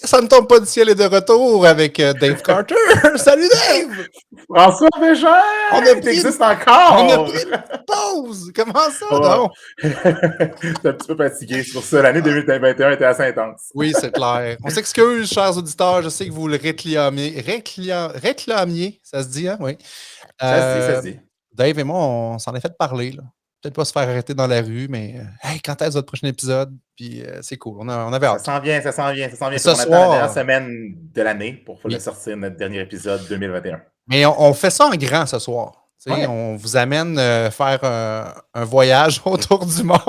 Ça ne tombe pas du ciel est de retour avec Dave Carter. Salut Dave! François Bégin! On a pris existe encore! On a pris une pause! Comment ça, Ouais. donc? T'es un petit peu fatigué. C'est pour ça, l'année 2021 était assez intense. Oui, c'est clair. On s'excuse, chers auditeurs. Je sais que vous le réclamiez. Ça se dit, hein? Oui. Ça se dit. Dave et moi, on s'en est fait parler, là. Peut-être pas se faire arrêter dans la rue, mais hey, quand est-ce votre prochain épisode? Puis c'est cool. On avait hâte. Ça s'en vient. Ce On attend soir- la dernière semaine de l'année pour le sortir, notre dernier épisode 2021. Mais on fait ça en grand ce soir. Ouais. On vous amène faire un voyage autour du monde.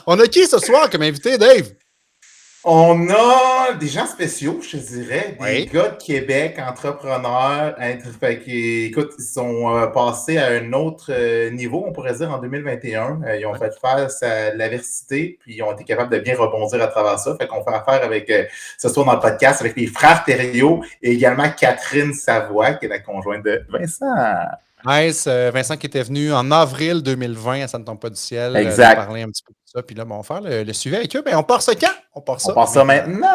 On a qui ce soir comme invité, Dave? On a des gens spéciaux, je te dirais, Oui. des gars de Québec, entrepreneurs. Écoute, ils sont passés à un autre niveau, on pourrait dire, en 2021. Ils ont fait face à l'adversité, puis ils ont été capables de bien rebondir à travers ça. Fait qu'on fait affaire avec, ce soir dans le podcast, avec les frères Thériault et également Catherine Savoie, qui est la conjointe de Vincent. Nice. Vincent qui était venu en avril 2020 à Ça ne tombe pas du ciel. Exact. Parler un petit peu de ça. Puis là, on va faire le suivi avec eux. Ben, on part ça quand? On part ça maintenant.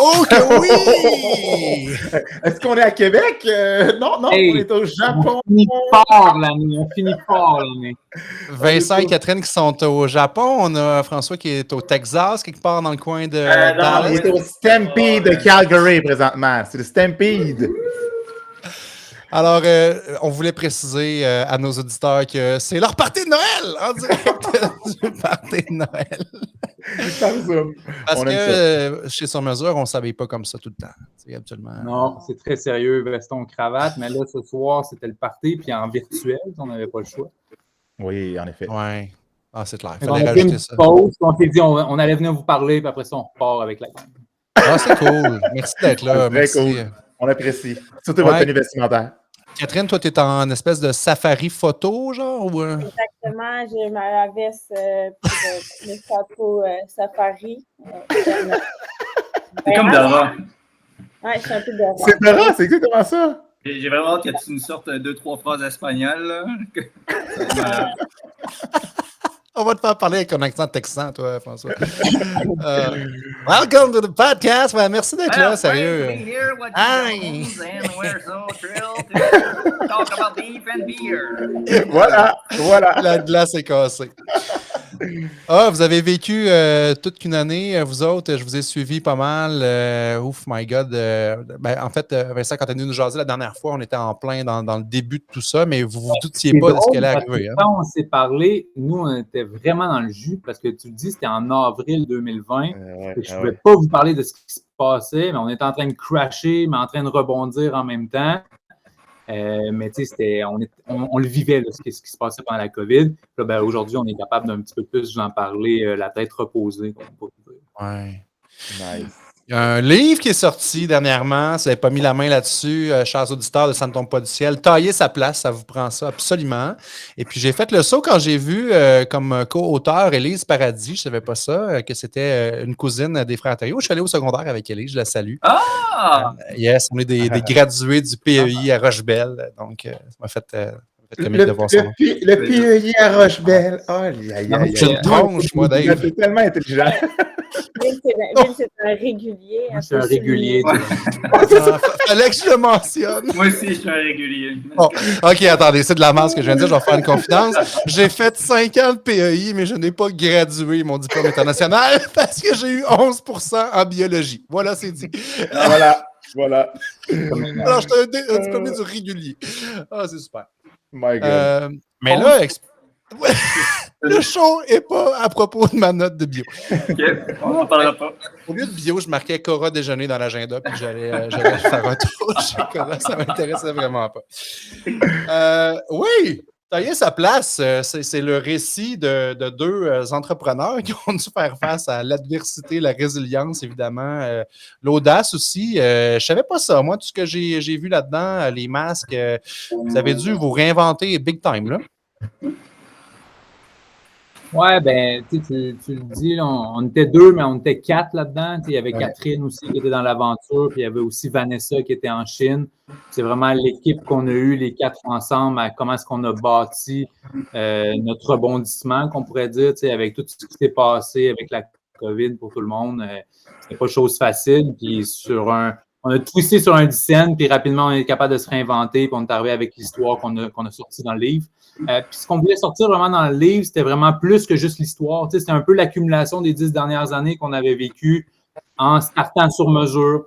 Oh que oui! Est-ce qu'on est à Québec? Non, Hey, on est au Japon. On finit fort l'année. Vincent et Catherine qui sont au Japon. On a François qui est au Texas, quelque part dans le coin de Non, Dallas. il est au Stampede de Calgary présentement. C'est le Stampede. Alors, on voulait préciser à nos auditeurs que c'est leur party de Noël en direct du party de Noël. Parce que chez Sur Mesure, on ne s'habille pas comme ça tout le temps. Absolument. Non, c'est très sérieux, veston, cravate. Mais là, ce soir, c'était le party, puis en virtuel, on n'avait pas le choix. Oui, en effet. Oui. Ah, c'est clair. On a fait une pause, on s'est dit on allait venir vous parler, puis après ça, on repart avec la gang. Ah, c'est cool. Merci d'être là. Merci. Cool. On apprécie. Surtout votre tenue vestimentaire. Catherine, toi, tu es en espèce de safari photo, genre? Ou... Exactement. J'ai ma veste pour mes photos safari. C'est comme Dora. Ouais, je suis un peu Dora. C'est Dora, c'est exactement ça. J'ai vraiment hâte que tu nous sortes 2-3 phrases espagnoles. Là. On va te faire parler avec un accent texan, toi, François. Welcome to the podcast. Ouais, merci d'être là, sérieux. Voilà. La glace est cassée. Ah, vous avez vécu toute une année, vous autres. Je vous ai suivi pas mal. Ouf, my God. En fait, Vincent, quand tu es venu nous jaser la dernière fois, on était en plein dans le début de tout ça, mais vous ne vous doutiez pas de ce qui allait arriver. Quand on s'est parlé, nous, on était vraiment dans le jus parce que tu le dis, c'était en avril 2020. Je ne pouvais pas vous parler de ce qui se passait, mais on était en train de crasher, mais en train de rebondir en même temps. Mais tu sais, on le vivait, là, ce qui se passait pendant la COVID. Là, ben, aujourd'hui, on est capable d'un petit peu plus vous en parler, la tête reposée. Ouais. Nice. Il y a un livre qui est sorti dernièrement. Si vous n'avez pas mis la main là-dessus, chers auditeurs de Ça ne tombe pas du ciel, taillez sa place, ça vous prend ça absolument. Et puis, j'ai fait le saut quand j'ai vu comme co-auteur Élise Paradis, je ne savais pas ça, que c'était une cousine des frères Thériault. Je suis allé au secondaire avec Élise, je la salue. Ah! Yes, on est des gradués du PEI à Rochebelle. Donc, ça m'a fait comique de voir ça. Le PEI à Rochebelle. Oh, je le tronche, moi, Dave. C'est tellement intelligent. C'est un régulier. C'est un régulier. Fallait que je le mentionne. Moi aussi, je suis un régulier. Bon, OK, attendez, c'est de la masse que je viens de dire. Je vais faire une confidence. J'ai fait 5 ans de PEI, mais je n'ai pas gradué mon diplôme international parce que j'ai eu 11% en biologie. Voilà, c'est dit. Voilà. Alors, j'étais un diplômé du régulier. Ah, c'est super. My God. Mais là, le show n'est pas à propos de ma note de bio. OK, on n'en parlera pas. Au lieu de bio, je marquais Cora déjeuner dans l'agenda, puis j'allais faire un tour chez Cora. Ça ne m'intéressait vraiment pas. Oui! Tailler sa place, c'est le récit de deux entrepreneurs qui ont dû faire face à l'adversité, la résilience, évidemment, l'audace aussi. Je ne savais pas ça. Moi, tout ce que j'ai vu là-dedans, les masques, vous avez dû vous réinventer big time, là. Ouais, ben, tu le dis, là, on était 2, mais on était 4 là-dedans. Il y avait Catherine aussi qui était dans l'aventure, puis il y avait aussi Vanessa qui était en Chine. C'est vraiment l'équipe qu'on a eue, les 4 ensemble, à comment est-ce qu'on a bâti notre rebondissement, qu'on pourrait dire, avec tout ce qui s'est passé avec la COVID pour tout le monde. C'était pas chose facile. Puis on a twisté sur un dizaine, puis rapidement, on est capable de se réinventer, puis on est arrivé avec l'histoire qu'on a sortie dans le livre. Puis ce qu'on voulait sortir vraiment dans le livre, c'était vraiment plus que juste l'histoire. C'était un peu l'accumulation des 10 dernières années qu'on avait vécues en startant sur mesure,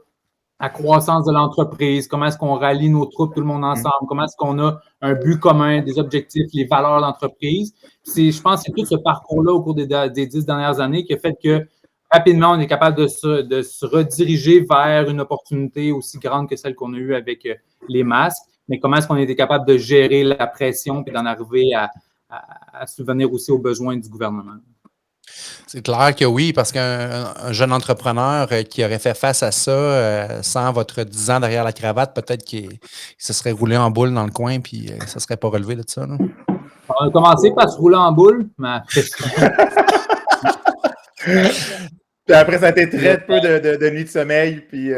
la croissance de l'entreprise, comment est-ce qu'on rallie nos troupes, tout le monde ensemble, comment est-ce qu'on a un but commun, des objectifs, les valeurs de l'entreprise. Je pense que c'est tout ce parcours-là au cours des 10 dernières années qui a fait que rapidement, on est capable de se rediriger vers une opportunité aussi grande que celle qu'on a eue avec les masques. Mais comment est-ce qu'on était capable de gérer la pression et d'en arriver à subvenir aussi aux besoins du gouvernement? C'est clair que oui, parce qu'un jeune entrepreneur qui aurait fait face à ça sans votre 10 ans derrière la cravate, peut-être qu'il se serait roulé en boule dans le coin puis ça ne serait pas relevé de ça. Là. On a commencé par se rouler en boule, mais après ça... Puis après, ça a été très peu de nuits de sommeil, puis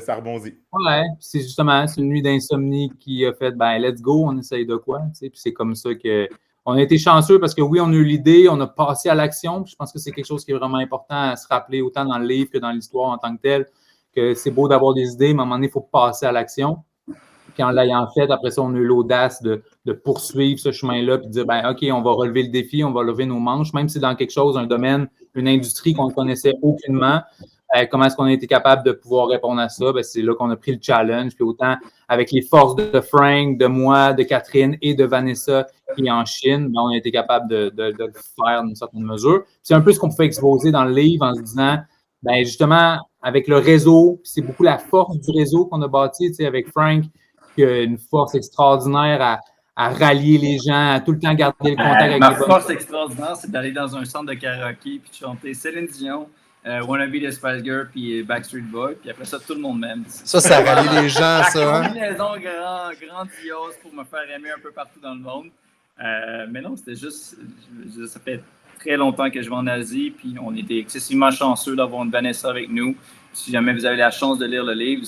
ça rebondit. Ouais, c'est justement, c'est une nuit d'insomnie qui a fait, ben, let's go, on essaye de quoi, tu sais, puis c'est comme ça que on a été chanceux parce que oui, on a eu l'idée, on a passé à l'action, puis je pense que c'est quelque chose qui est vraiment important à se rappeler autant dans le livre que dans l'histoire en tant que tel, que c'est beau d'avoir des idées, mais à un moment donné, il faut passer à l'action. Puis en l'ayant fait, après ça, on a eu l'audace de poursuivre ce chemin-là, puis de dire, ben, OK, on va relever le défi, on va lever nos manches, même si c'est dans quelque chose, un domaine, une industrie qu'on ne connaissait aucunement. Comment est-ce qu'on a été capable de pouvoir répondre à ça? Ben, c'est là qu'on a pris le challenge. Puis autant avec les forces de Frank, de moi, de Catherine et de Vanessa qui est en Chine, ben, on a été capable de le faire d'une certaine mesure. Puis c'est un peu ce qu'on pouvait exposer dans le livre en se disant, ben, justement, avec le réseau, c'est beaucoup la force du réseau qu'on a bâti, tu sais, avec Frank, qui a une force extraordinaire à rallier les gens, à tout le temps garder le contact avec les Ma force extraordinaire, c'est d'aller dans un centre de karaoké puis de chanter Céline Dion, Wanna Be the Spice Girl puis Backstreet Boy, puis après ça, tout le monde m'aime. Ça rallie les gens, ça. La combinaison grandiose pour me faire aimer un peu partout dans le monde. Mais non, c'était juste... Ça fait très longtemps que je vais en Asie, puis on était excessivement chanceux d'avoir une Vanessa avec nous. Si jamais vous avez la chance de lire le livre,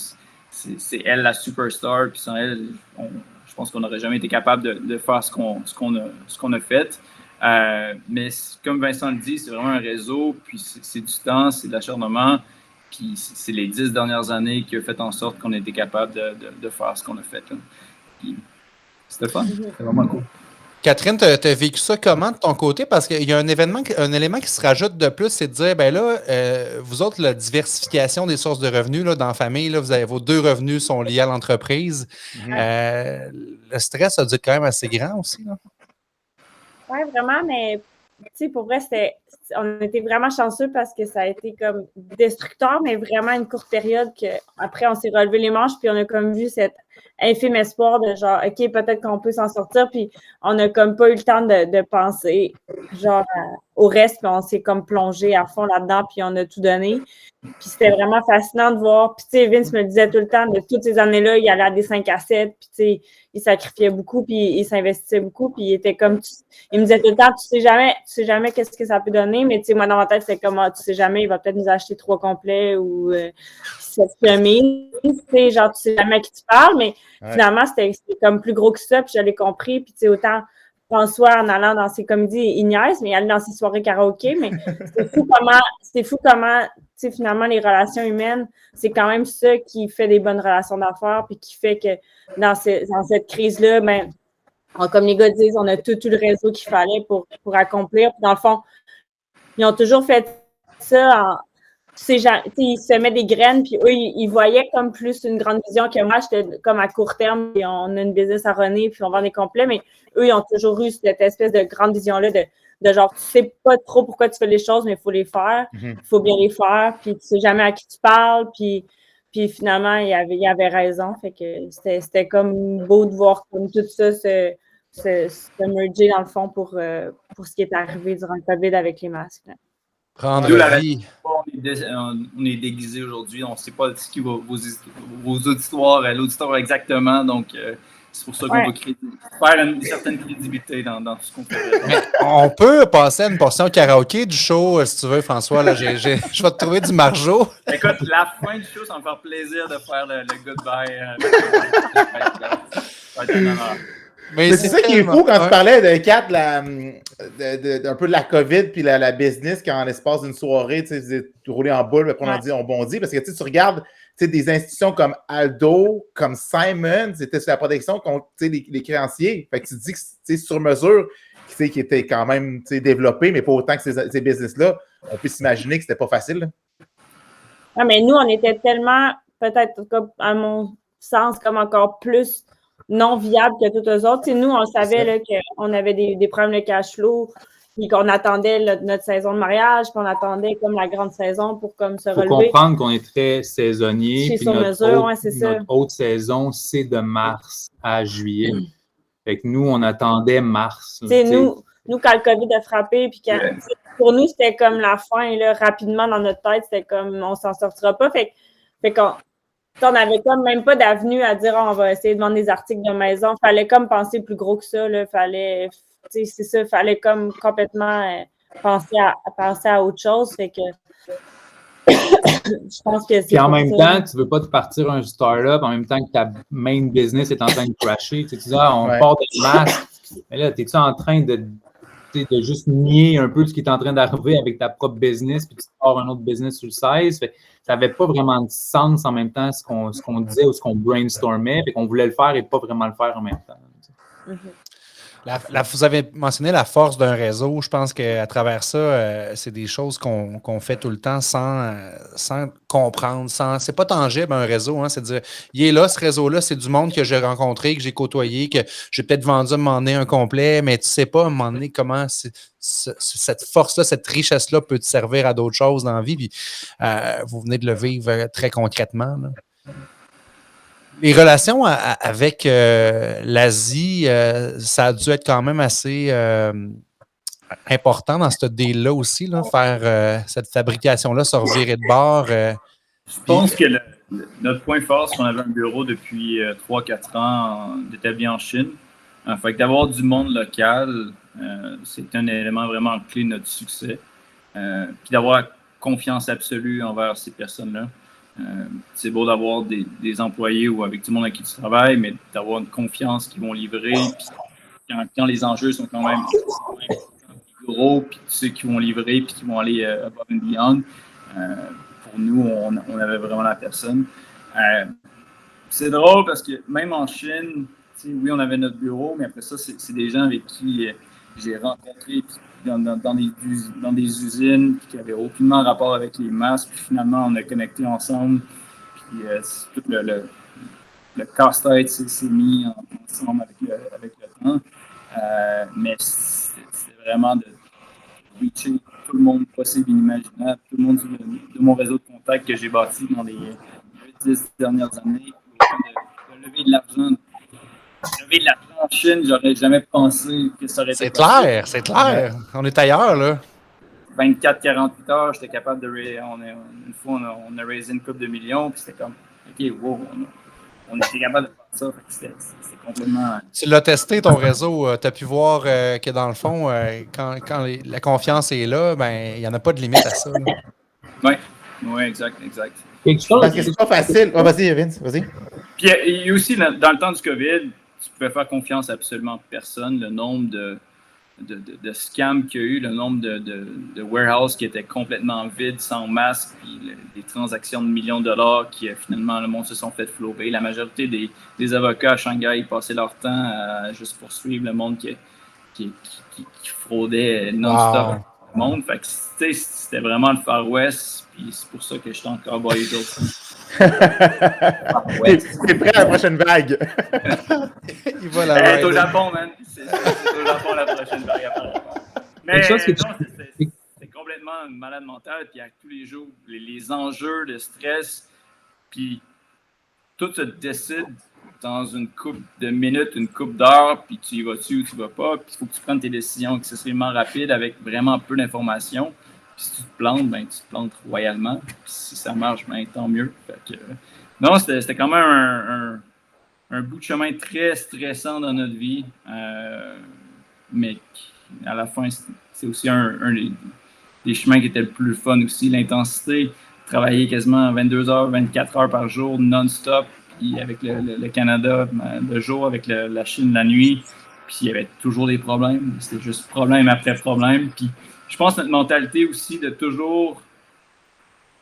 c'est elle la superstar, puis sans elle, je pense qu'on n'aurait jamais été capable de faire ce qu'on a fait. Mais comme Vincent le dit, c'est vraiment un réseau, puis c'est du temps, c'est de l'acharnement, puis c'est les 10 dernières années qui ont fait en sorte qu'on a été capable de faire ce qu'on a fait. Puis, c'était fun, c'était vraiment cool. Catherine, tu as vécu ça comment de ton côté? Parce qu'il y a un élément qui se rajoute de plus, c'est de dire, ben là, vous autres, la diversification des sources de revenus là, dans la famille, là, vous avez vos 2 revenus sont liés à l'entreprise. Le stress a dû être quand même assez grand aussi. Oui, vraiment, mais tu sais, pour vrai, on était vraiment chanceux parce que ça a été comme destructeur, mais vraiment une courte période qu'après, on s'est relevé les manches, puis on a comme vu cet infime espoir de genre, OK, peut-être qu'on peut s'en sortir, puis on n'a comme pas eu le temps de penser genre au reste, puis on s'est comme plongé à fond là-dedans, puis on a tout donné. Puis c'était vraiment fascinant de voir. Puis tu sais, Vince me disait tout le temps, de toutes ces années-là, il allait à des 5 à 7, puis tu sais, il sacrifiait beaucoup, puis il s'investissait beaucoup, puis il était comme, il me disait tout le temps, tu sais jamais qu'est-ce que ça peut donner, mais tu sais, moi, dans ma tête, c'est comme, tu sais jamais, il va peut-être nous acheter 3 complets ou 7 semis, tu sais, genre, tu sais jamais à qui tu parles, mais finalement, c'était comme plus gros que ça, puis je l'ai compris, puis tu sais, autant François, en allant dans ses comédies, il niaise, mais il allait dans ses soirées karaoké, mais c'est fou comment, tu sais, finalement, les relations humaines, c'est quand même ça qui fait des bonnes relations d'affaires, puis qui fait que dans cette crise-là, ben, comme les gars disent, on a tout le réseau qu'il fallait pour accomplir. Puis dans le fond, ils ont toujours fait ça ils se mettent des graines, puis eux, ils voyaient comme plus une grande vision que moi. J'étais comme à court terme, puis on a une business à runner, puis on vend des complets, mais eux, ils ont toujours eu cette espèce de grande vision-là de genre, tu sais pas trop pourquoi tu fais les choses, mais il faut les faire, il faut bien les faire, puis tu sais jamais à qui tu parles, puis finalement, il avait raison. Fait que c'était comme beau de voir comme tout ça se merger dans le fond pour ce qui est arrivé durant le COVID avec les masques. Là. Prendre la vie. On est déguisé aujourd'hui. On ne sait pas ce qui va vos auditoires, l'auditoire exactement. Donc, c'est pour ça qu'on va faire une certaine crédibilité dans tout ce qu'on fait. Mais on peut passer à une portion karaoké du show, si tu veux, François. Là, je vais te trouver du margeau. Écoute, la fin du show, ça va me faire plaisir de faire le goodbye. Mais c'est ça qui est fou quand tu parlais de Kat, un peu de la COVID puis la business, qu'en l'espace d'une soirée, tu sais, rouler en boule, après on bondit. Parce que tu regardes des institutions comme Aldo, comme Simon, c'était sur la protection contre les créanciers. Fait que tu te dis que c'est sur mesure, qui était quand même développé, mais pas autant que ces business-là. On peut s'imaginer que c'était pas facile. Là. Ah, mais nous, on était tellement, peut-être, à mon sens, comme encore plus non viable que tous eux autres. T'sais, nous, on savait qu'on avait des problèmes de cash flow, puis qu'on attendait notre saison de mariage, puis on attendait comme la grande saison pour comme se relever. Il faut comprendre qu'on est très saisonnier. Puis notre haute saison, c'est de mars à juillet. Fait que nous, on attendait mars. Nous, quand le COVID a frappé, puis pour nous, c'était comme la fin, là, rapidement dans notre tête, c'était comme on s'en sortira pas. Fait qu'on on n'avait comme même pas d'avenue à dire on va essayer de vendre des articles de maison. Il fallait comme penser plus gros que ça. Là. Fallait comme complètement penser à autre chose. Fait que je pense que c'est. Puis en même temps, tu ne veux pas te partir un start-up en même temps que ta main business est en train de crasher. Tu dis, on part de masques. Mais là, es-tu en train de juste nier un peu ce qui est en train d'arriver avec ta propre business, puis tu pars un autre business sur le 16. Fait, ça n'avait pas vraiment de sens en même temps ce qu'on disait ou ce qu'on brainstormait, puis qu'on voulait le faire et pas vraiment le faire en même temps. Vous avez mentionné la force d'un réseau. Je pense qu'à travers ça, c'est des choses qu'on fait tout le temps sans comprendre. C'est pas tangible un réseau. Hein, c'est de dire, il est là, ce réseau-là, c'est du monde que j'ai rencontré, que j'ai côtoyé, que j'ai peut-être vendu à un moment donné un complet, mais tu sais pas à un moment donné comment cette force-là, cette richesse-là peut te servir à d'autres choses dans la vie. Puis, vous venez de le vivre très concrètement. Là. Les relations avec l'Asie, ça a dû être quand même assez important dans ce deal-là aussi, là, faire cette fabrication-là se revirer de bord. Je pense que notre point fort, c'est qu'on avait un bureau depuis 3-4 ans établi en Chine. Fait que d'avoir du monde local, c'est un élément vraiment clé de notre succès. Puis d'avoir confiance absolue envers ces personnes-là. C'est beau d'avoir des employés ou avec tout le monde avec qui tu travailles, mais d'avoir une confiance qu'ils vont livrer. Puis quand les enjeux sont quand même gros, puis tu sais qu'ils vont livrer, puis qu'ils vont aller above and beyond, pour nous, on avait vraiment la personne. C'est drôle parce que même en Chine, oui, on avait notre bureau, mais après ça, c'est des gens avec qui j'ai rencontré dans des usines qui n'avaient aucunement rapport avec les masques. Puis finalement, on a connecté ensemble. Puis tout le casse-tête s'est mis ensemble avec le temps. Mais c'est vraiment de reacher tout le monde possible et inimaginable, tout le monde de mon réseau de contacts que j'ai bâti dans les 10 dernières années. De lever de l'argent. Lever de l'argent en Chine, j'aurais jamais pensé que ça aurait été possible. C'est clair. On est ailleurs, là. 24-48 heures, j'étais capable de une fois, on a raisé une couple de millions, puis c'était comme, OK, wow, on était capable de faire ça. C'était complètement... Tu l'as testé, ton réseau. Tu as pu voir que dans le fond, quand la confiance est là, ben il n'y en a pas de limite à ça. Oui, exact. Parce que c'est pas facile. Vas-y, Vince, vas-y. Puis il y a aussi, dans le temps du COVID, tu pouvais faire confiance à absolument personne. Le nombre de scams qu'il y a eu, le nombre de warehouses qui étaient complètement vides, sans masque, puis les transactions de millions de dollars qui finalement le monde se sont fait flober. La majorité des avocats à Shanghai passaient leur temps à juste poursuivre le monde qui fraudait non-stop le monde. Fait que c'était vraiment le Far West, puis c'est pour ça que je suis encore boyé d'autres. C'est prêt à la prochaine vague. Il va la c'est au Japon, man. C'est au Japon la prochaine vague. Mais c'est complètement malade mental. Puis à tous les jours, les enjeux de stress, puis tout se décide dans une couple de minutes, une couple d'heures, puis tu y vas-tu ou tu y vas pas, puis il faut que tu prennes tes décisions excessivement rapides avec vraiment peu d'informations. Puis si tu te plantes, ben tu te plantes royalement. Puis si ça marche, ben tant mieux. Fait que, non, c'était quand même un bout de chemin très stressant dans notre vie, mais à la fin, c'est aussi un des chemins qui était le plus fun aussi. L'intensité, travailler quasiment 22 heures, 24 heures par jour, non-stop, puis avec le Canada le jour, avec la Chine la nuit, puis il y avait toujours des problèmes. C'était juste problème après problème. Puis je pense que notre mentalité aussi de toujours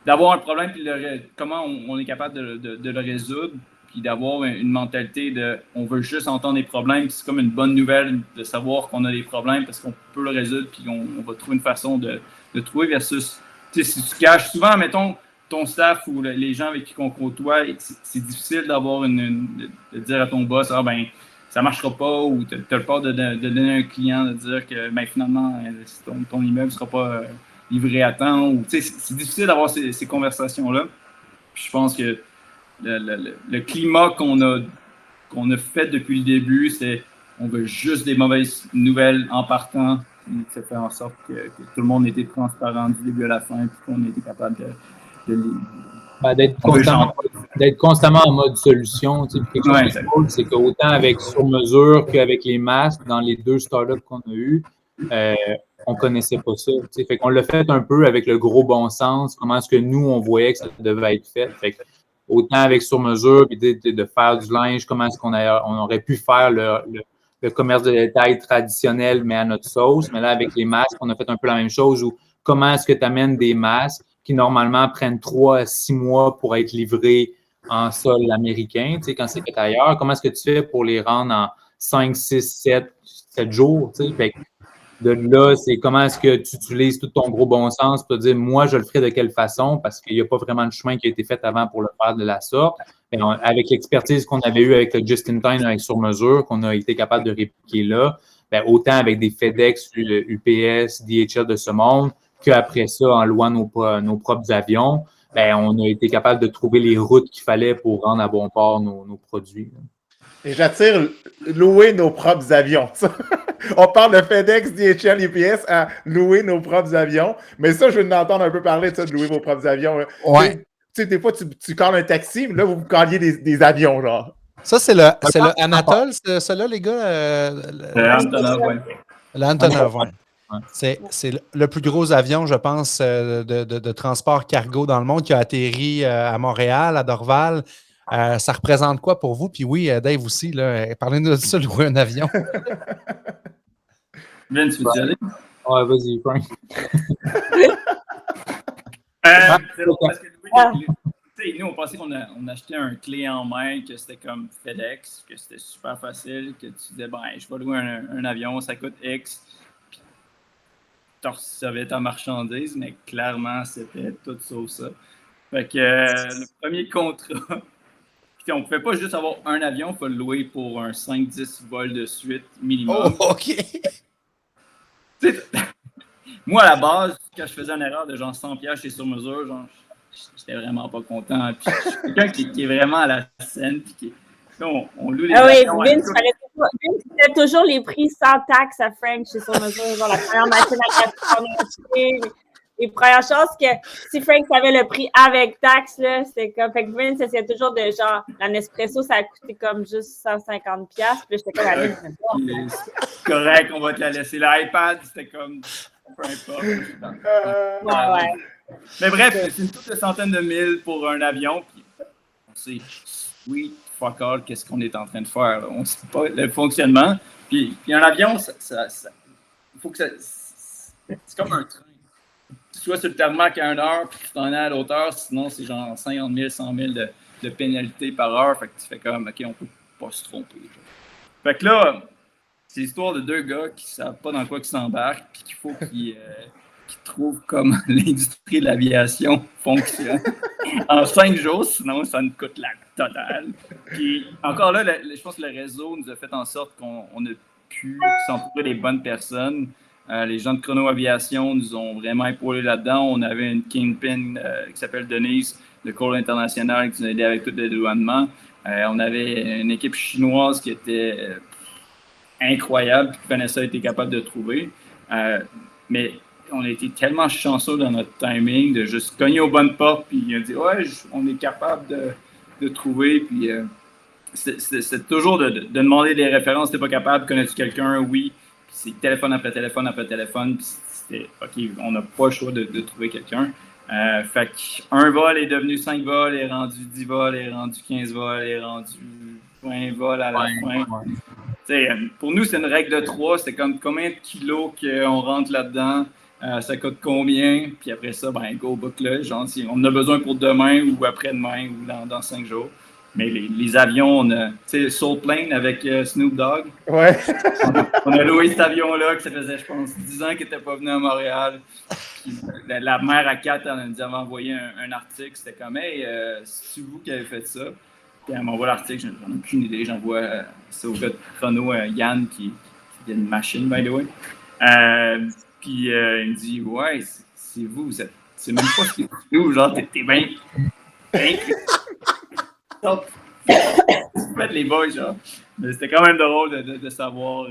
d'avoir un problème, puis comment on est capable de le résoudre, puis d'avoir une mentalité de on veut juste entendre des problèmes, c'est comme une bonne nouvelle de savoir qu'on a des problèmes parce qu'on peut le résoudre, puis on va trouver une façon de trouver versus, tu sais, si tu caches, souvent, mettons, ton staff ou les gens avec qui on côtoie, c'est difficile d'avoir de dire à ton boss, ah ben, ça marchera pas, ou tu as peur de donner à un client, de dire que ben, finalement, ton immeuble ne sera pas livré à temps, ou tu sais, c'est difficile d'avoir ces conversations-là. Puis je pense que le climat qu'on a fait depuis le début, c'est on veut juste des mauvaises nouvelles en partant. Ça fait en sorte que tout le monde était transparent du début à la fin, puis qu'on était capable d'être constamment en mode solution. Tu sais, quelque chose qui est cool, c'est qu'autant avec Sur Mesure qu'avec les masques, dans les 2 startups qu'on a eus, on ne connaissait pas ça. Tu sais, fait qu'on l'a fait un peu avec le gros bon sens, comment est-ce que nous, on voyait que ça devait être fait. Fait que, autant avec Sur Mesure, puis de faire du linge, comment est-ce qu'on aurait pu faire le commerce de détail traditionnel, mais à notre sauce. Mais là, avec les masques, on a fait un peu la même chose, où comment est-ce que tu amènes des masques qui, normalement, prennent 3 à 6 mois pour être livrés en sol américain, tu sais, quand c'est fait ailleurs. Comment est-ce que tu fais pour les rendre en 5, 6, 7 jours, tu sais? Fait que de là, c'est comment est-ce que tu utilises tout ton gros bon sens pour te dire, moi, je le ferai de quelle façon, parce qu'il n'y a pas vraiment de chemin qui a été fait avant pour le faire de la sorte. Et avec l'expertise qu'on avait eue avec le Just-in-Time, avec Sur Mesure, qu'on a été capable de répliquer là, bien, autant avec des FedEx, UPS, DHL de ce monde, qu'après ça, en louant nos propres avions, bien, on a été capable de trouver les routes qu'il fallait pour rendre à bon port nos produits. Et j'attire louer nos propres avions. On parle de FedEx, DHL, UPS à louer nos propres avions. Mais ça, je vais en entendre un peu parler de ça, de louer vos propres avions. Ouais. Tu sais, des fois, tu calmes un taxi, mais là, vous calliez des avions, genre. Ça, c'est le Anatole, ça-là, les gars? Antonov, oui. L'Antonov, oui. C'est le plus gros avion, je pense, de transport cargo dans le monde qui a atterri à Montréal, à Dorval. Ça représente quoi pour vous? Puis oui, Dave aussi, là, parlez-nous de ça, louer un avion. Vince, tu veux y aller? Ouais, vas-y, Frank. Parce que nous, on pensait qu'on achetait un clé en main, que c'était comme FedEx, que c'était super facile, que tu disais, ben, je vais louer un avion, ça coûte X. Puis tu recevais ta marchandise, mais clairement, c'était tout sauf ça. Fait que le premier contrat, on ne pouvait pas juste avoir un avion, il faut le louer pour un 5-10 vols de suite minimum. Oh, OK. Moi, à la base, quand je faisais une erreur de genre 100$ chez Sur Mesure, genre, j'étais vraiment pas content. Puis je suis quelqu'un qui est vraiment à la scène. Puis on loue les avions. Vince faisait toujours les prix sans taxe à Frank chez Sur Mesure. Genre la première machine à café qu'on a achetée. Les premières choses que si Frank savait le prix avec taxe, là, c'était comme. Fait que Vince, c'est toujours de genre, la Nespresso, ça a coûté comme juste 150$. Puis j'étais comme à Vince. C'est correct, on va te la laisser. L'iPad, c'était comme. Peu importe. Ouais. Mais bref, c'est une toute centaine de mille pour un avion. Puis on sait, oui, fuck all, qu'est-ce qu'on est en train de faire. Là. On ne sait pas le fonctionnement. Puis un avion, il faut que ça. C'est comme un train. Tu sois sur le tarmac à 1 heure, puis tu t'en es à l'autre heure, sinon c'est genre 50 000, 100 000 de pénalité par heure. Fait que tu fais comme, OK, on peut pas se tromper. Genre. Fait que là, c'est l'histoire de 2 gars qui ne savent pas dans quoi ils s'embarquent, puis qu'il faut qu'ils trouvent comment l'industrie de l'aviation fonctionne en 5 jours, sinon ça nous coûte la totale. Puis encore là, je pense que le réseau nous a fait en sorte qu'on a pu s'entourer des bonnes personnes. Les gens de Chrono Aviation nous ont vraiment épaulés là-dedans. On avait une kingpin qui s'appelle Denise de Call International qui nous a aidé avec tout le dédouanement. On avait une équipe chinoise qui était incroyable, que Vanessa était capable de trouver. Mais on a été tellement chanceux dans notre timing de juste cogner aux bonnes portes, puis il a dit ouais, on est capable de trouver. Puis c'est toujours de demander des références. T'es pas capable, connais-tu quelqu'un? Oui. Puis c'est téléphone après téléphone après téléphone. Puis c'était OK, on n'a pas le choix de trouver quelqu'un. Fait qu'un vol est devenu 5 vols, est rendu 10 vols, est rendu 15 vols, est rendu 20 vols à la fin. Pour nous, c'est une règle de 3. C'est comme combien de kilos qu'on rentre là-dedans, ça coûte combien, puis après ça, go book là. Genre, si on en a besoin pour demain ou après-demain ou dans 5 jours. Mais les avions, on a, tu sais, Soul Plane avec Snoop Dogg. Ouais. on a loué cet avion-là, que ça faisait, je pense, 10 ans qu'il n'était pas venu à Montréal. Puis, la mère à 4, elle nous avait envoyé un article. C'était comme, hey, c'est vous qui avez fait ça. Puis elle m'envoie l'article, j'en ai aucune idée. J'envoie ça au gars de chrono, Yann, qui est une machine, by the way. Puis il me dit, ouais, c'est vous êtes. C'est même pas ce que c'est vous, genre, t'es bien. Faites les boys, genre. Mais c'était quand même drôle de savoir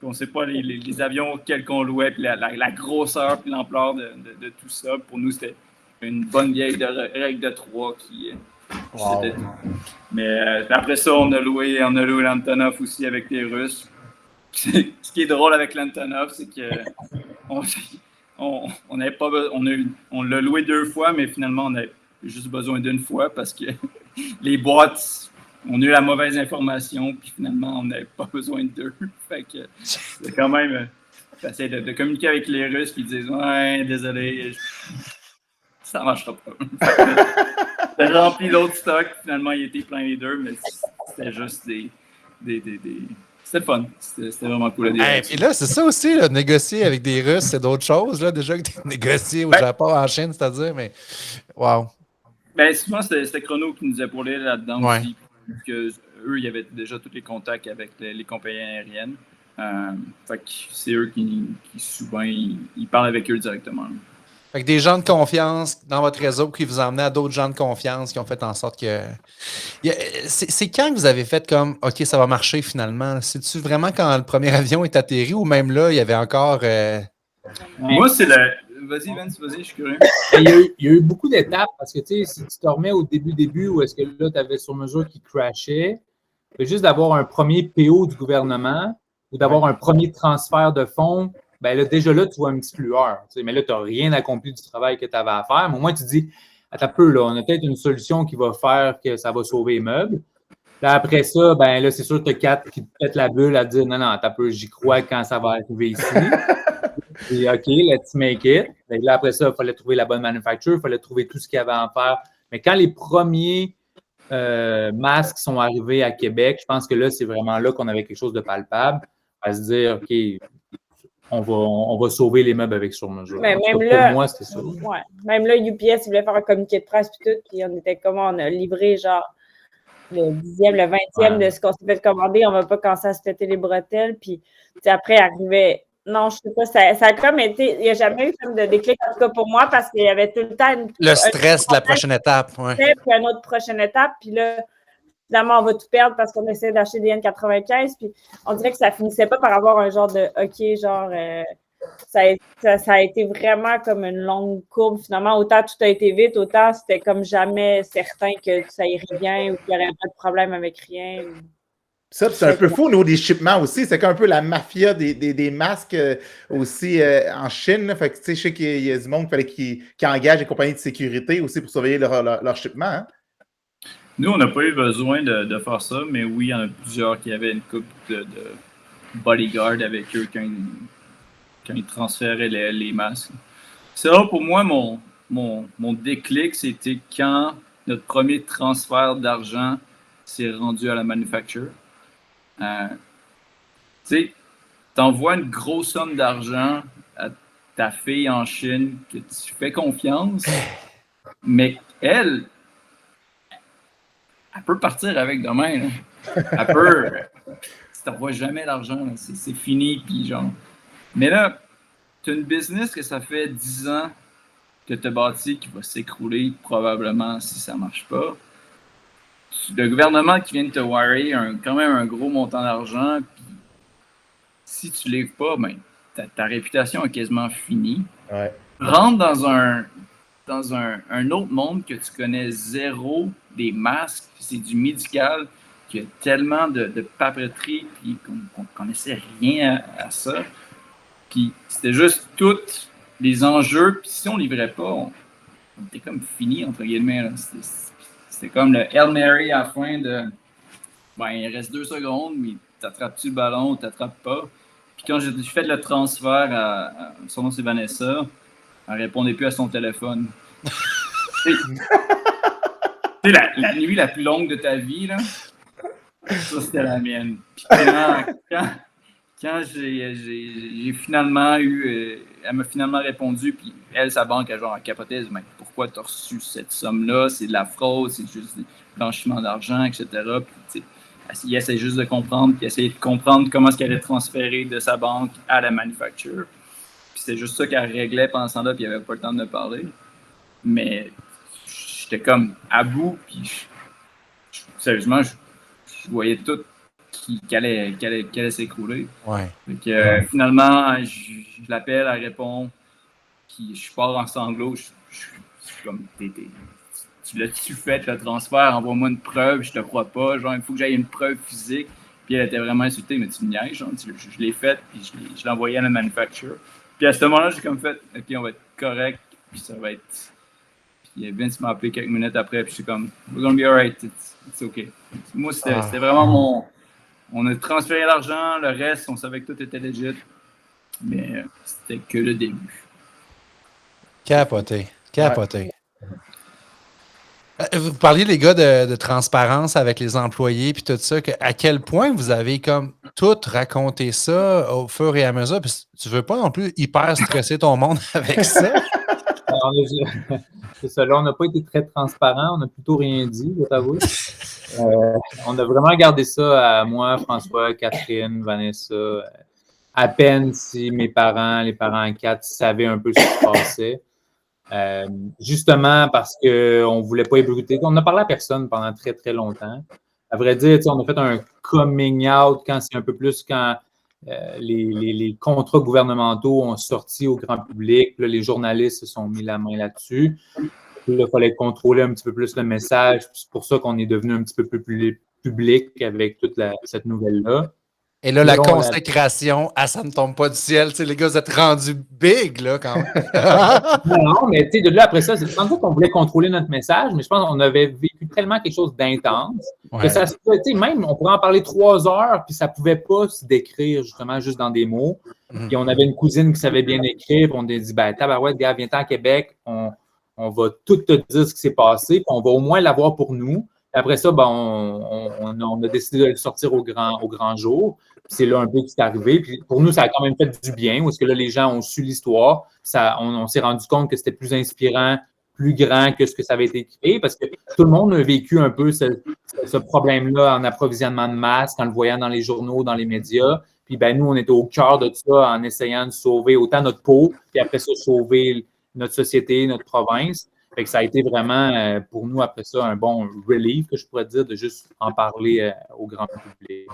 qu'on ne sait pas les avions auxquels qu'on louait, puis la grosseur, puis l'ampleur de tout ça. Pour nous, c'était une bonne vieille règle de 3 qui. Wow. Mais après ça, on a loué l'Antonov aussi avec les Russes. Ce qui est drôle avec l'Antonov, c'est que on n'avait pas on l'a loué 2 fois, mais finalement, on avait juste besoin d'une fois parce que les boîtes, on a eu la mauvaise information, puis finalement, on n'avait pas besoin de 2. Fait que c'est quand même facile de communiquer avec les Russes, puis ils disent ouais, désolé, ça ne marchera pas. J'ai rempli l'autre stock, finalement, il était plein les 2, mais c'était juste des c'était fun. C'était vraiment cool à dire. Et là, c'est ça aussi, là, négocier avec des Russes, c'est d'autres choses, là, déjà que de négocier au Japon, en Chine, c'est-à-dire, mais wow. Souvent, c'était Chrono qui nous épaulait là-dedans aussi, que eux, ils avaient déjà tous les contacts avec les compagnies aériennes. Fait que c'est eux qui souvent, ils parlent avec eux directement. Fait que des gens de confiance dans votre réseau qui vous emmenaient à d'autres gens de confiance qui ont fait en sorte que... C'est quand que vous avez fait comme « OK, ça va marcher finalement ». C'est-tu vraiment quand le premier avion est atterri ou même là, il y avait encore... Moi, c'est le... Vas-y, Vince, vas-y, je suis curieux. Il y a eu beaucoup d'étapes parce que, tu sais, si tu te remets au début où est-ce que là, tu avais sur mesure qui crashait, juste d'avoir un premier PO du gouvernement ou d'avoir un premier transfert de fonds, ben là, déjà là, tu vois une petite lueur. Tu sais, mais là, tu n'as rien accompli du travail que tu avais à faire. Mais au moins, tu te dis, attends un peu, là, on a peut-être une solution qui va faire que ça va sauver les meubles. Là, après ça, ben là, c'est sûr que tu as 4 qui te pètent la bulle à dire non, attends un peu, j'y crois quand ça va arriver ici. Et OK, let's make it. Et là, après ça, il fallait trouver la bonne manufacture, il fallait trouver tout ce qu'il y avait à en faire. Mais quand les premiers masques sont arrivés à Québec, je pense que là, c'est vraiment là qu'on avait quelque chose de palpable à se dire, OK, on va sauver les meubles avec sur-mesure. Mais même pour là, moi, c'était ça. Ouais. Même là, UPS voulait faire un communiqué de presse puis tout, puis on était comment, on a livré genre le 10e, le 20e de ce qu'on s'est fait commander, on va pas commencer à se péter les bretelles, puis après, arrivait... Non, je sais pas, ça a comme été... Il n'y a jamais eu comme de déclic, en tout cas pour moi, parce qu'il y avait tout le temps... Le stress de la prochaine étape, oui. Puis une autre prochaine étape, puis là, finalement, on va tout perdre parce qu'on essaie d'acheter des N95, puis on dirait que ça finissait pas par avoir un genre de OK, genre... Ça a été vraiment comme une longue courbe. Finalement, autant tout a été vite, autant c'était comme jamais certain que ça irait bien ou qu'il n'y aurait pas de problème avec rien. Ça, c'est un peu fou au niveau des shipments aussi. C'est comme un peu la mafia des masques aussi en Chine. Fait que, tu sais, je sais qu'il y a du monde qui engage des compagnies de sécurité aussi pour surveiller leur shipment. Hein? Nous, on n'a pas eu besoin de faire ça, mais oui, il y en a plusieurs qui avaient une couple de bodyguards avec eux quand ils transféraient les masques. C'est là, pour moi, mon déclic, c'était quand notre premier transfert d'argent s'est rendu à la manufacture. Tu sais, t'envoies une grosse somme d'argent à ta fille en Chine que tu fais confiance, mais elle peut partir avec demain. Là. Elle peut... Tu t'envoies jamais l'argent, c'est fini, puis genre... Mais là, tu as une business que ça fait 10 ans que tu as bâti qui va s'écrouler probablement si ça ne marche pas. le gouvernement qui vient de te wirer quand même un gros montant d'argent, puis si tu ne livres pas, ben, ta réputation est quasiment finie. Ouais. Rentre dans un autre monde que tu connais zéro, des masques, c'est du médical, qu'il y a tellement de papeterie, puis qu'on ne connaissait rien à ça. Puis c'était juste tous les enjeux, puis si on ne livrait pas, on était comme fini, entre guillemets. Là. C'était comme le Hail Mary à la fin de ben, il reste 2 secondes, mais t'attrapes-tu le ballon ou t'attrapes pas. Puis quand j'ai fait le transfert à son nom c'est Vanessa, elle répondait plus à son téléphone. Tu sais, la nuit la plus longue de ta vie, là, ça c'était la mienne. Puis quand j'ai finalement eu, elle m'a finalement répondu, puis elle, sa banque, elle genre capotait, mais pourquoi tu as reçu cette somme-là? C'est de la fraude, c'est juste du blanchiment d'argent, etc. Puis, elle essaie juste de comprendre, puis essayer de comprendre comment est-ce qu'elle allait transférer de sa banque à la manufacture. Puis c'est juste ça qu'elle réglait pendant ce temps-là, puis il n'y avait pas le temps de me parler. Mais j'étais comme à bout, puis sérieusement, je voyais tout qu'elle allait s'écrouler. Ouais. Donc, finalement, je l'appelle, elle répond, puis je pars en sanglots. Je suis comme, tu l'as-tu fait le transfert? Envoie-moi une preuve, je te crois pas. Genre, il faut que j'aille une preuve physique. Puis elle était vraiment insultée, mais tu me niaises. Genre, je l'ai faite, puis je l'ai envoyé à la manufacture. Puis à ce moment-là, j'ai comme fait, OK, on va être correct, puis ça va être. Puis Vince m'a appelé quelques minutes après, puis je suis comme, we're gonna be alright, it's OK. Moi, c'était vraiment mon. On a transféré l'argent, le reste, on savait que tout était legit. Mais c'était que le début. Capoté. Ouais. Vous parliez, les gars, de transparence avec les employés puis tout ça. À quel point vous avez comme tout raconté ça au fur et à mesure? Puis tu veux pas non plus hyper stresser ton monde avec ça? C'est ça. Là, on n'a pas été très transparent. On n'a plutôt rien dit, je t'avoue. On a vraiment gardé ça à moi, François, Catherine, Vanessa. À peine si les parents à 4 savaient un peu ce qui se passait. Justement parce qu'on ne voulait pas ébruiter. On n'a parlé à personne pendant très, très longtemps. À vrai dire, on a fait un coming out quand c'est un peu plus quand les contrats gouvernementaux ont sorti au grand public. Là, les journalistes se sont mis la main là-dessus. Puis, il fallait contrôler un petit peu plus le message. C'est pour ça qu'on est devenu un petit peu plus public avec toute cette nouvelle-là. Et là, la consécration, ça ne tombe pas du ciel. Tu sais, les gars, vous êtes rendus big, là, quand même. Non, mais tu sais, de là, après ça, c'est pas qu'on voulait contrôler notre message, mais je pense qu'on avait vécu tellement quelque chose d'intense que ça se peut, tu sais, même, on pourrait en parler 3 heures, puis ça pouvait pas se décrire, justement, juste dans des mots. Puis on avait une cousine qui savait bien écrire, puis on a dit, ben, tabarouette, gars, viens-t'en à Québec, on va tout te dire ce qui s'est passé, puis on va au moins l'avoir pour nous. Après ça, ben, on a décidé de le sortir au grand jour. C'est là un peu que c'est arrivé. Puis pour nous, ça a quand même fait du bien, parce que là, les gens ont su l'histoire. On s'est rendu compte que c'était plus inspirant, plus grand que ce que ça avait été créé, parce que tout le monde a vécu un peu ce problème-là en approvisionnement de masques, en le voyant dans les journaux, dans les médias. Puis ben, nous, on était au cœur de ça en essayant de sauver autant notre peau, puis après ça, sauver notre société, notre province. Fait que ça a été vraiment, pour nous, après ça, un bon relief, que je pourrais dire, de juste en parler au grand public.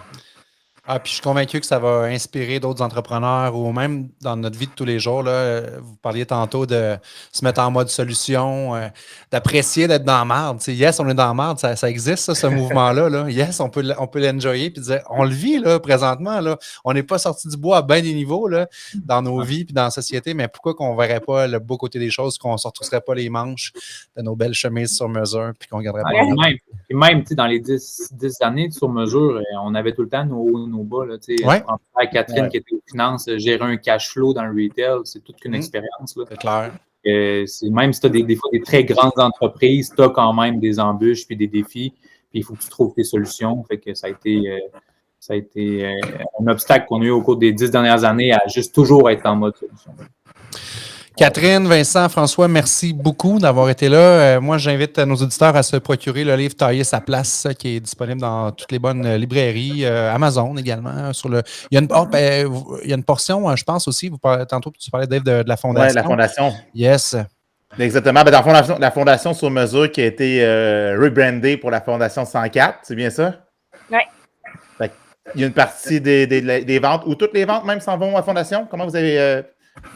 Ah, puis je suis convaincu que ça va inspirer d'autres entrepreneurs ou même dans notre vie de tous les jours. Là, vous parliez tantôt de se mettre en mode solution, d'apprécier d'être dans la marde. Tu sais, yes, on est dans la marde, ça existe, ça, ce mouvement-là. Là. Yes, on peut l'enjoyer puis dire, on le vit là, présentement. Là. On n'est pas sorti du bois à bien des niveaux là, dans nos vies puis dans la société, mais pourquoi qu'on ne verrait pas le beau côté des choses, qu'on ne se retrousserait pas les manches de nos belles chemises sur mesure puis qu'on ne garderait pas. Même dans les 10 années de sur mesure, on avait tout le temps nos bas. Là, Catherine qui était aux finances, gérer un cash flow dans le retail, c'est toute une expérience. Là. C'est clair. Même si tu as des fois des très grandes entreprises, tu as quand même des embûches puis des défis, puis il faut que tu trouves tes solutions. Fait que ça a été un obstacle qu'on a eu au cours des 10 dernières années à juste toujours être en mode solution. Catherine, Vincent, François, merci beaucoup d'avoir été là. Moi, j'invite nos auditeurs à se procurer le livre Tailler sa place, qui est disponible dans toutes les bonnes librairies, Amazon également. Il y a une portion, je pense aussi, tantôt tu parlais, Dave, de la Fondation. Oui, la Fondation. Yes. Exactement. Ben, dans la fondation sur mesure qui a été rebrandée pour la Fondation 104, c'est bien ça? Oui. Il y a une partie des ventes, ou toutes les ventes même s'en vont à la Fondation? Comment vous avez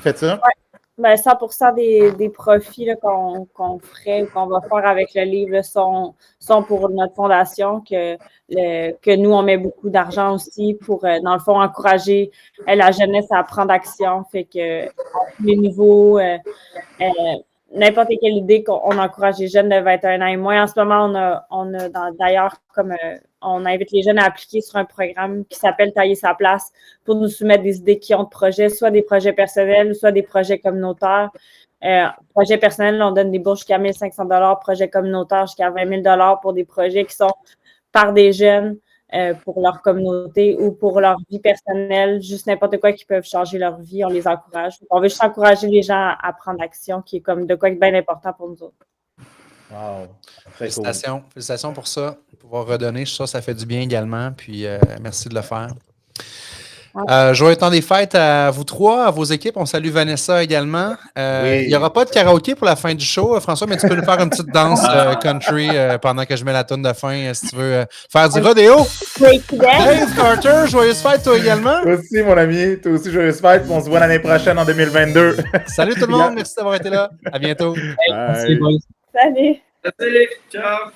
fait ça? Oui. Ben, 100% des profits là, qu'on ferait ou qu'on va faire avec le livre là, sont pour notre fondation, que nous, on met beaucoup d'argent aussi pour, dans le fond, encourager la jeunesse à prendre action. Fait que à tous les niveaux, n'importe quelle idée qu'on encourage les jeunes de 21 ans et moins. En ce moment, on a d'ailleurs, comme on invite les jeunes à appliquer sur un programme qui s'appelle Tailler sa place pour nous soumettre des idées qui ont de projets, soit des projets personnels, soit des projets communautaires. Projets personnels, on donne des bourses jusqu'à 1 500 $, projets communautaires jusqu'à 20 000 $ pour des projets qui sont par des jeunes pour leur communauté ou pour leur vie personnelle, juste n'importe quoi qui peuvent changer leur vie, on les encourage. On veut juste encourager les gens à prendre action, qui est comme de quoi bien important pour nous autres. Wow. Félicitations. Cool. Félicitations pour ça. Pouvoir redonner, je suis sûr que ça fait du bien également. Puis merci de le faire. Joyeux temps des fêtes à vous trois, à vos équipes. On salue Vanessa également. Oui. Il n'y aura pas de karaoké pour la fin du show, François, mais tu peux nous faire une petite danse country pendant que je mets la toune de fin, si tu veux faire du rodéo. Oui, Dave Carter, joyeuse fête toi également. Toi aussi, mon ami. Toi aussi, joyeuse fête. On se voit l'année prochaine en 2022. Salut tout le monde. Merci d'avoir été là. À bientôt. Merci, boys. Salut. Salut. Ciao.